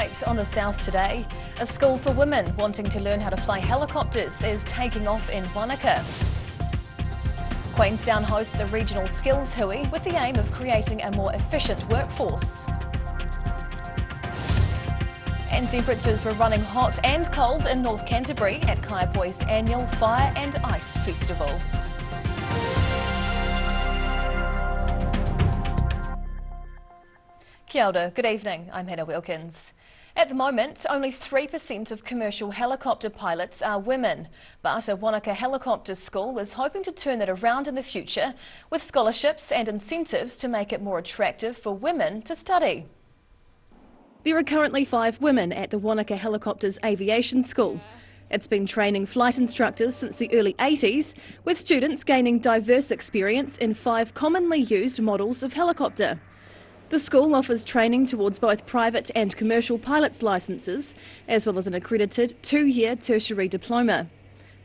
flight on the South today. A school for women wanting to learn how to fly helicopters is taking off in Wanaka. Queenstown hosts a regional skills hui with the aim of creating a more efficient workforce. And temperatures were running hot and cold in North Canterbury at Kaiapoi's annual Fire and Ice Festival. Kia ora, good evening, I'm Hannah Wilkins. At the moment, only 3% of commercial helicopter pilots are women, but a Wanaka Helicopter School is hoping to turn that around in the future with scholarships and incentives to make it more attractive for women to study. There are currently 5 women at the Wanaka Helicopters Aviation School. It's been training flight instructors since the early 80s, with students gaining diverse experience in 5 commonly used models of helicopter. The school offers training towards both private and commercial pilots' licences, as well as an accredited 2-year tertiary diploma.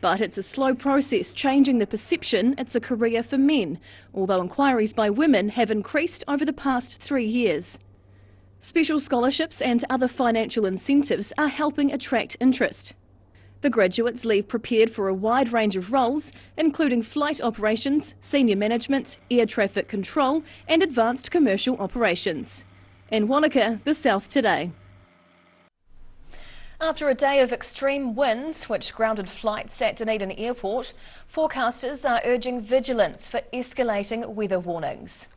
But it's a slow process changing the perception it's a career for men, although inquiries by women have increased over the past 3 years. Special scholarships and other financial incentives are helping attract interest. The graduates leave prepared for a wide range of roles, including flight operations, senior management, air traffic control and advanced commercial operations. In Wanaka, the South today. After a day of extreme winds, which grounded flights at Dunedin Airport, forecasters are urging vigilance for escalating weather warnings.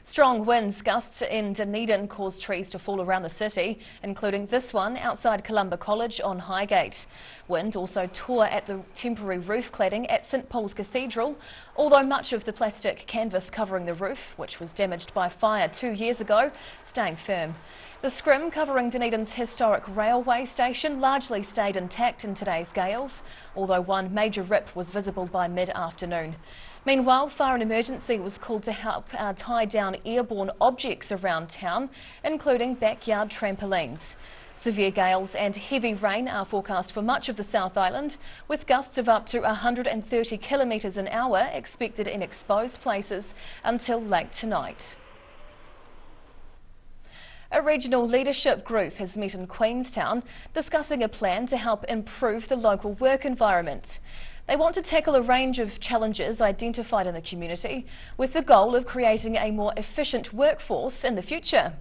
Strong winds gusts in Dunedin caused trees to fall around the city, including this one outside Columba College on Highgate. Wind also tore at the temporary roof cladding at St Paul's Cathedral, although much of the plastic canvas covering the roof, which was damaged by fire 2 years ago, staying firm. The scrim covering Dunedin's historic railway station largely stayed intact in today's gales, although one major rip was visible by mid-afternoon. Meanwhile, fire and emergency was called to help tie down airborne objects around town, including backyard trampolines. Severe gales and heavy rain are forecast for much of the South Island, with gusts of up to 130 kilometres an hour expected in exposed places until late tonight. A regional leadership group has met in Queenstown discussing a plan to help improve the local work environment. They want to tackle a range of challenges identified in the community with the goal of creating a more efficient workforce in the future.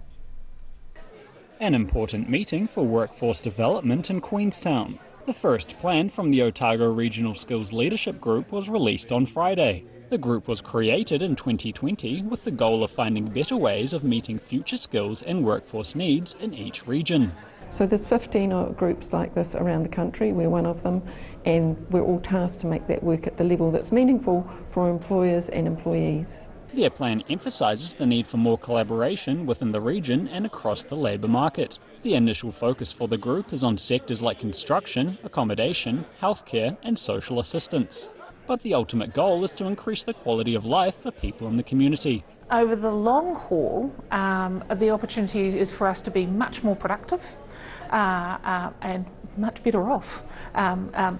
An important meeting for workforce development in Queenstown. The first plan from the Otago Regional Skills Leadership Group was released on Friday. The group was created in 2020 with the goal of finding better ways of meeting future skills and workforce needs in each region. So there's 15 groups like this around the country, we're one of them, and we're all tasked to make that work at the level that's meaningful for employers and employees. Their plan emphasises the need for more collaboration within the region and across the labour market. The initial focus for the group is on sectors like construction, accommodation, healthcare and social assistance. But the ultimate goal is to increase the quality of life for people in the community. Over the long haul, the opportunity is for us to be much more productive and much better off,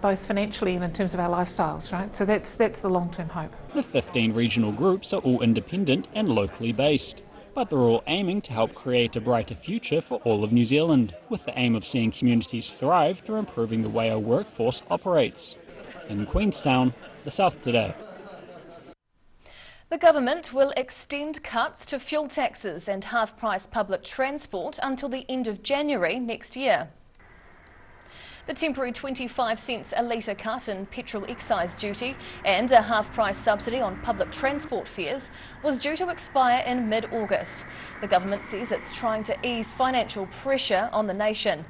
both financially and in terms of our lifestyles, right? So that's the long-term hope. The 15 regional groups are all independent and locally based, but they're all aiming to help create a brighter future for all of New Zealand, with the aim of seeing communities thrive through improving the way our workforce operates. In Queenstown, the South today. The government will extend cuts to fuel taxes and half-price public transport until the end of January next year. The temporary 25 cents a litre cut in petrol excise duty and a half-price subsidy on public transport fares was due to expire in mid-August. The government says it's trying to ease financial pressure on the nation.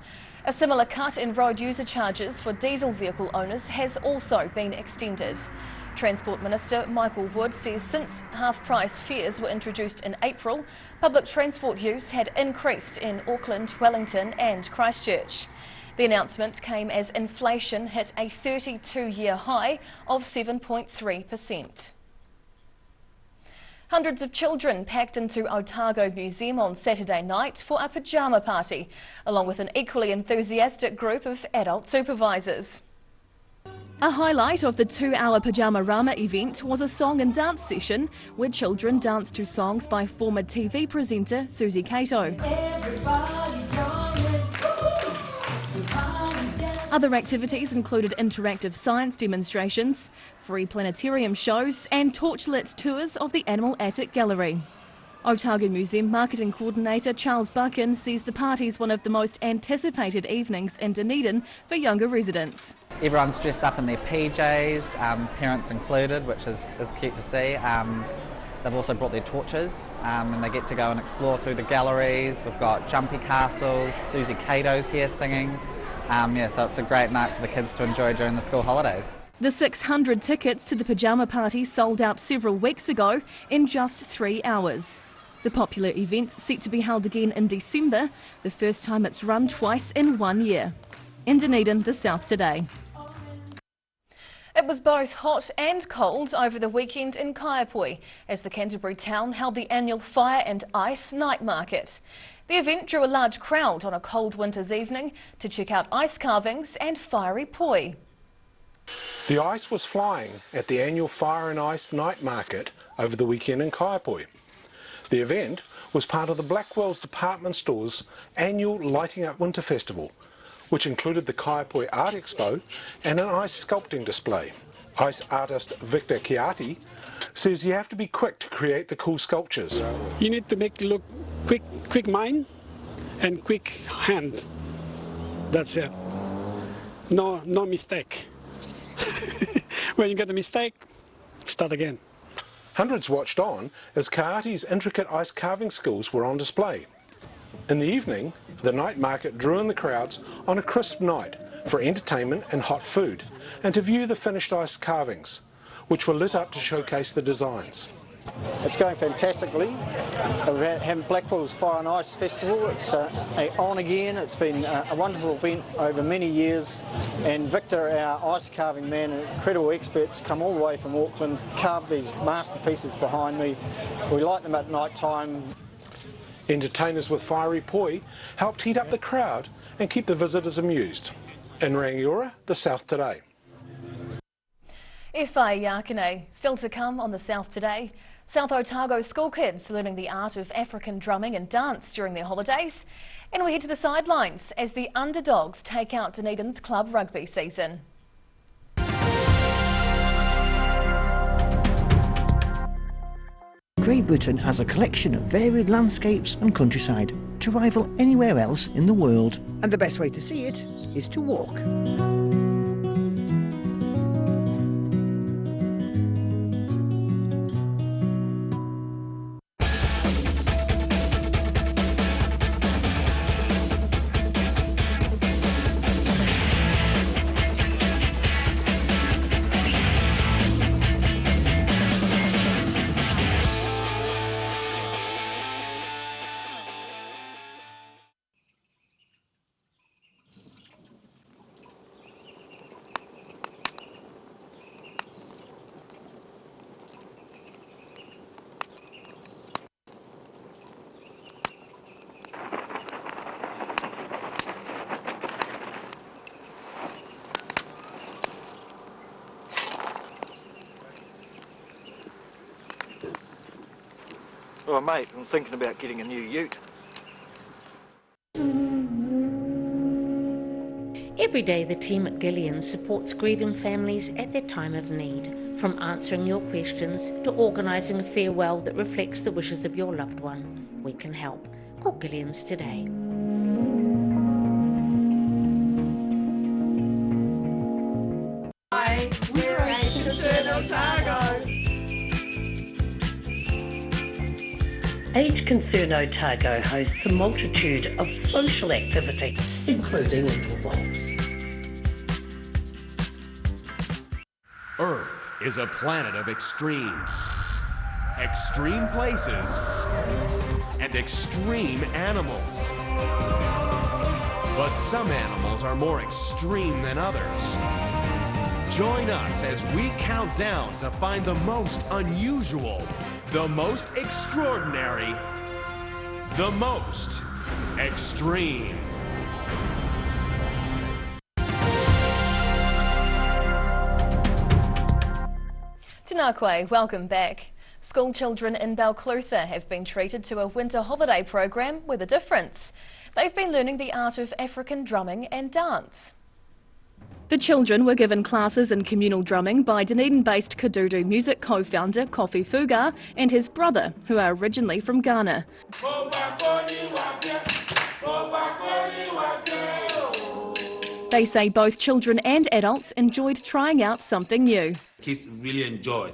A similar cut in road user charges for diesel vehicle owners has also been extended. Transport Minister Michael Wood says since half-price fares were introduced in April, public transport use had increased in Auckland, Wellington and Christchurch. The announcement came as inflation hit a 32-year high of 7.3%. Hundreds of children packed into Otago Museum on Saturday night for a pyjama party, along with an equally enthusiastic group of adult supervisors. A highlight of the 2-hour Pyjamarama event was a song and dance session where children danced to songs by former TV presenter Susie Cato. Everybody join. Other activities included interactive science demonstrations, free planetarium shows and torchlit tours of the Animal Attic Gallery. Otago Museum Marketing Coordinator Charles Buchan says the party is one of the most anticipated evenings in Dunedin for younger residents. Everyone's dressed up in their PJs, parents included, which is cute to see. They've also brought their torches and they get to go and explore through the galleries. We've got jumpy castles, Susie Cato's here singing. So it's a great night for the kids to enjoy during the school holidays. The 600 tickets to the pyjama party sold out several weeks ago in just 3 hours. The popular event's set to be held again in December, the first time it's run twice in 1 year. In Dunedin, the South Today. It was both hot and cold over the weekend in Kaiapoi as the Canterbury town held the annual Fire and Ice Night Market. The event drew a large crowd on a cold winter's evening to check out ice carvings and fiery poi. The ice was flying at the annual Fire and Ice Night Market over the weekend in Kaiapoi. The event was part of the Blackwell's Department Store's annual Lighting Up Winter Festival, which included the Kaiapoi Art Expo and an ice sculpting display. Ice artist Victor Chiati says you have to be quick to create the cool sculptures. You need to make it look quick mind and quick hand. That's it. No mistake. When you get a mistake, start again. Hundreds watched on as Chiati's intricate ice carving skills were on display. In the evening, the night market drew in the crowds on a crisp night for entertainment and hot food, and to view the finished ice carvings, which were lit up to showcase the designs. It's going fantastically. We're having Blackwell's Fire and Ice Festival. It's on again. It's been a wonderful event over many years, and Victor, our ice carving man, incredible experts, come all the way from Auckland, carved these masterpieces behind me. We light them at night time. Entertainers with fiery poi helped heat up the crowd and keep the visitors amused. In Rangiora, the South Today. Whai Yakane, still to come on the South Today. South Otago school kids learning the art of African drumming and dance during their holidays. And we head to the sidelines as the Underdogs take out Dunedin's club rugby season. Great Britain has a collection of varied landscapes and countryside to rival anywhere else in the world. And the best way to see it is to walk. Well, mate, I'm thinking about getting a new ute. Every day the team at Gillian supports grieving families at their time of need, from answering your questions to organising a farewell that reflects the wishes of your loved one. We can help. Call Gillian's today. Hi, we're Age Concern Otago. Age Concern Otago hosts a multitude of social activities, including interwalks. Earth is a planet of extremes. Extreme places and extreme animals. But some animals are more extreme than others. Join us as we count down to find the most unusual, the most extraordinary, the most extreme. Tēnā koe, welcome back. School children in Balclutha have been treated to a winter holiday program with a difference. They've been learning the art of African drumming and dance. The children were given classes in communal drumming by Dunedin-based Kadudu music co-founder Kofi Fuga and his brother, who are originally from Ghana. They say both children and adults enjoyed trying out something new. Kids really enjoy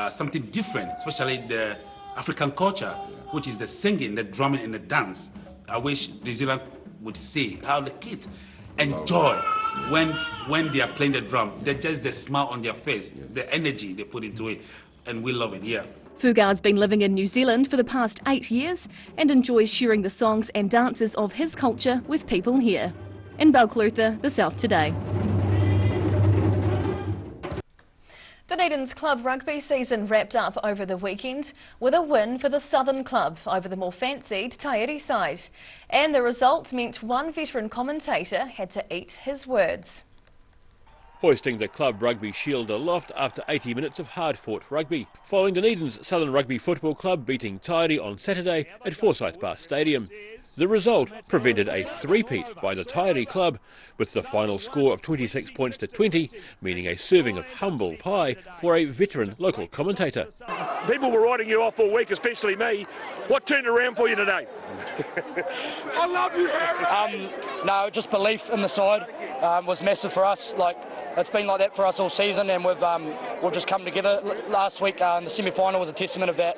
something different, especially the African culture, which is the singing, the drumming and the dance. I wish New Zealand would see how the kids enjoy when they are playing the drum. Just the smile on their face, the energy they put into it, and we love it here. Fuga's been living in New Zealand for the past 8 years and enjoys sharing the songs and dances of his culture with people here. In Balclutha, the South Today. Dunedin's club rugby season wrapped up over the weekend with a win for the Southern Club over the more fancied Tairi side. And the result meant one veteran commentator had to eat his words. Hoisting the club rugby shield aloft after 80 minutes of hard-fought rugby, following Dunedin's Southern Rugby Football Club beating Tairi on Saturday at Forsyth Bar Stadium. The result prevented a three-peat by the Tairi club, with the final score of 26 points to 20, meaning a serving of humble pie for a veteran local commentator. People were writing you off all week, especially me. What turned around for you today? I love you, Harry! No, just belief in the side was massive for us. Like, it's been like that for us all season, and we've just come together. Last week in the semi-final was a testament of that.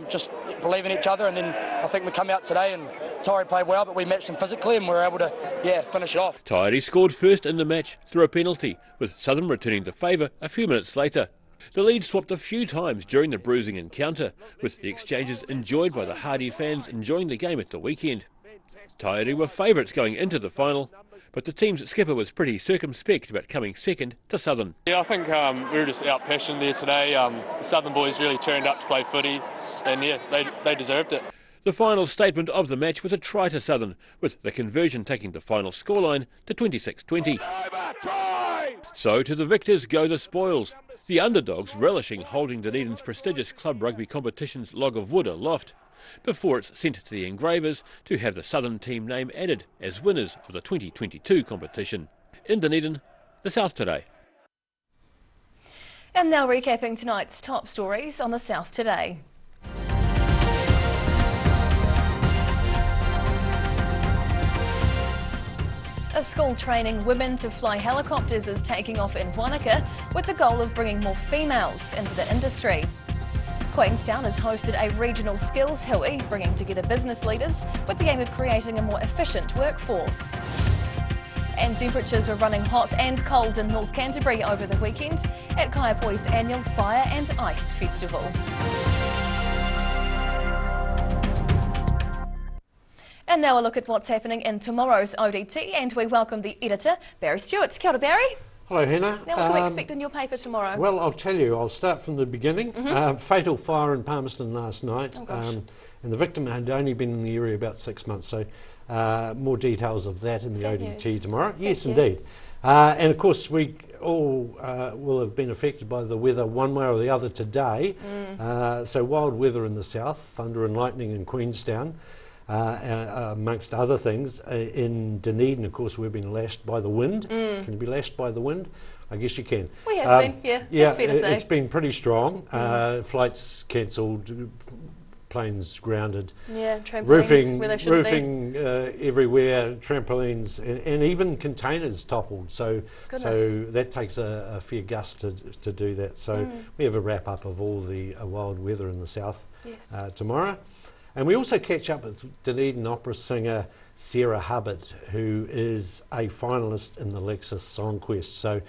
Just believe in each other, and then I think we come out today and Tairi played well, but we matched them physically and we were able to finish it off. Tairi scored first in the match through a penalty, with Southern returning the favour a few minutes later. The lead swapped a few times during the bruising encounter, with the exchanges enjoyed by the hardy fans enjoying the game at the weekend. Tairi were favourites going into the final, but the team's skipper was pretty circumspect about coming second to Southern. Yeah, I think we were just out-passioned there today. The Southern boys really turned up to play footy, and yeah, they deserved it. The final statement of the match was a try to Southern, with the conversion taking the final scoreline to 26-20. So to the victors go the spoils, the underdogs relishing holding Dunedin's prestigious club rugby competition's log of wood aloft, before it's sent to the engravers to have the Southern team name added as winners of the 2022 competition. In Dunedin, the South Today. And now recapping tonight's top stories on the South Today. A school training women to fly helicopters is taking off in Wanaka with the goal of bringing more females into the industry. Queenstown has hosted a regional skills hui, bringing together business leaders with the aim of creating a more efficient workforce. And temperatures were running hot and cold in North Canterbury over the weekend at Kaiapoi's annual Fire and Ice Festival. And now a look at what's happening in tomorrow's ODT, and we welcome the editor, Barry Stewart. Kia ora, Barry. Hello, Hannah. Now what can we expect in your paper tomorrow? Well, I'll tell you, I'll start from the beginning. Fatal fire in Palmerston last night, and the victim had only been in the area about 6 months, so more details of that in the ODT tomorrow. Yes, indeed. And of course, we all will have been affected by the weather one way or the other today. So wild weather in the south, thunder and lightning in Queenstown. Amongst other things, in Dunedin, of course, we've been lashed by the wind. Can you be lashed by the wind? I guess you can. We have been, that's fair to say. It's been pretty strong. Flights cancelled, planes grounded. Yeah, trampolines where they shouldn't be. Everywhere, trampolines, and even containers toppled. So that takes a fair gust to do that. So we have a wrap up of all the wild weather in the south tomorrow. And we also catch up with Dunedin opera singer Sarah Hubbard, who is a finalist in the Lexus Song Quest. So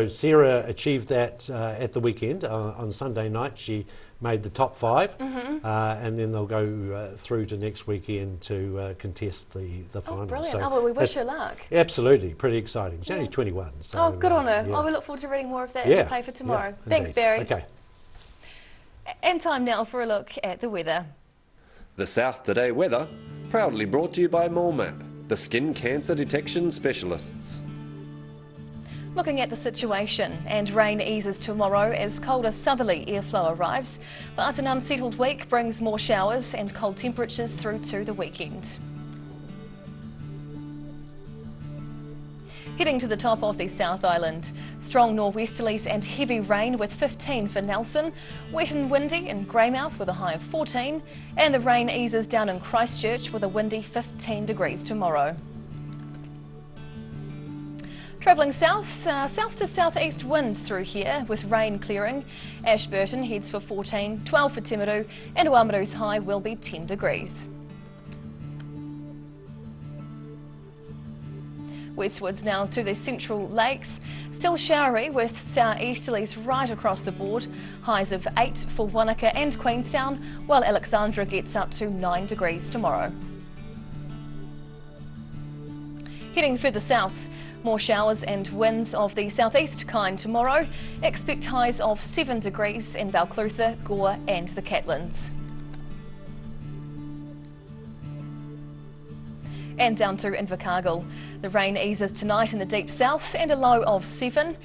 Sarah achieved that at the weekend. On Sunday night, she made the top 5, and then they'll go through to next weekend to contest the final. Oh, brilliant. So well, we wish her luck. Absolutely, pretty exciting. She's only 21. So, good on her. We look forward to reading more of that in the paper tomorrow. Thanks, Barry. Okay. And time now for a look at the weather. The South Today weather, proudly brought to you by MoleMap, the skin cancer detection specialists. Looking at the situation, and rain eases tomorrow as colder southerly airflow arrives, but an unsettled week brings more showers and cold temperatures through to the weekend. Heading to the top of the South Island, strong nor'westerlies and heavy rain with 15 for Nelson, wet and windy in Greymouth with a high of 14, and the rain eases down in Christchurch with a windy 15 degrees tomorrow. Travelling south to southeast winds through here with rain clearing. Ashburton heads for 14, 12 for Timaru, and Oamaru's high will be 10 degrees. Westwards now to the Central Lakes, still showery with southeasterlies right across the board, highs of 8 for Wanaka and Queenstown, while Alexandra gets up to 9 degrees tomorrow. Heading further south, more showers and winds of the southeast kind tomorrow. Expect highs of 7 degrees in Balclutha, Gore and the Catlins. And down to Invercargill. The rain eases tonight in the deep south and a low of 7.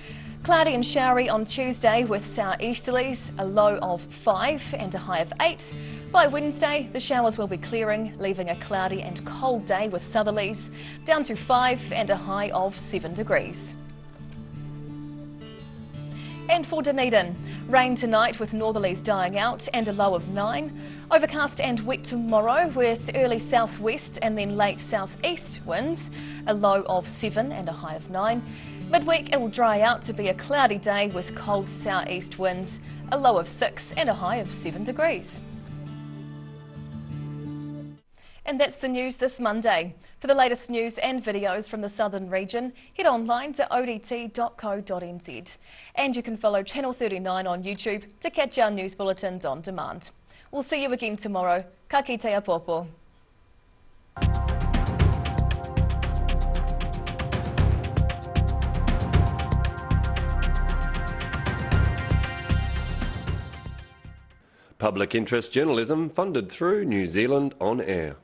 Cloudy and showery on Tuesday with southeasterlies, a low of 5 and a high of 8. By Wednesday, the showers will be clearing, leaving a cloudy and cold day with southerlies, down to 5 and a high of 7 degrees. And for Dunedin, rain tonight with northerlies dying out and a low of 9. Overcast and wet tomorrow with early southwest and then late southeast winds, a low of 7 and a high of 9. Midweek it will dry out to be a cloudy day with cold southeast winds, a low of 6 and a high of 7 degrees. And that's the news this Monday. For the latest news and videos from the southern region, head online to odt.co.nz. And you can follow Channel 39 on YouTube to catch our news bulletins on demand. We'll see you again tomorrow. Ka kite a popo. Public interest journalism funded through New Zealand On Air.